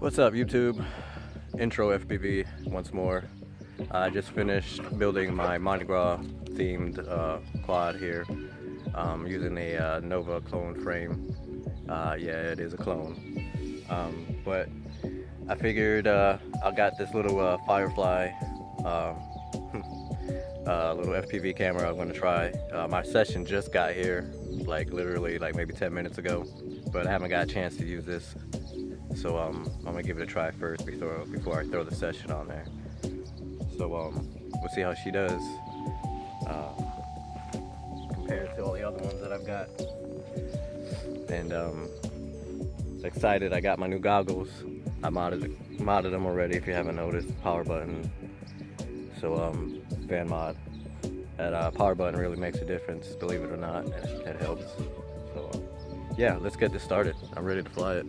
What's up, YouTube? Intro FPV once more. I just finished building my Mardi Gras themed quad here using a Nova clone frame. Yeah, it is a clone. But I figured I got this little Firefly little FPV camera I'm going to try. My session just got here, like literally like maybe 10 minutes ago, but I haven't got a chance to use this. So I'm gonna give it a try first before I throw the session on there. So we'll see how she does compared to all the other ones that I've got. And excited, I got my new goggles. I modded them already, if you haven't noticed. Power button. So fan mod. That power button really makes a difference, believe it or not. It helps. So yeah, let's get this started. I'm ready to fly it.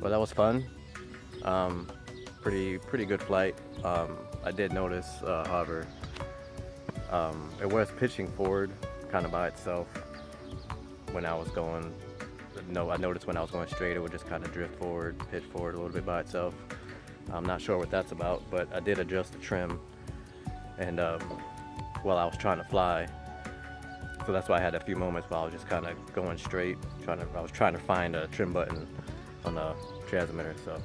Well, that was fun. Pretty good flight. I did notice, however, it was pitching forward kind of by itself when I was going. No, I noticed when I was going straight, it would just kind of drift forward, pitch forward a little bit by itself. I'm not sure what that's about, but I did adjust the trim, and while I was trying to fly, So that's why I had a few moments while I was just kind of going straight, I was trying to find a trim button on the transmitter. So,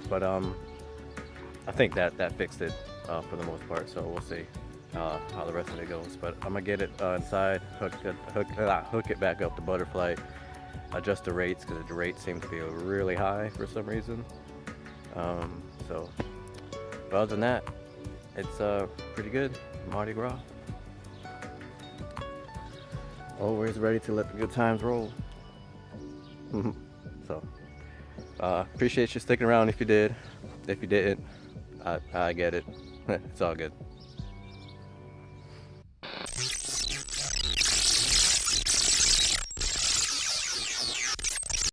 but I think that fixed it for the most part. So we'll see how the rest of it goes. But I'm gonna get it inside, hook it back up to butterfly, adjust the rates because the rates seem to be really high for some reason. So, but other than that, it's pretty good. Mardi Gras. Always ready to let the good times roll. So, appreciate you sticking around if you did. If you didn't, I get it. It's all good.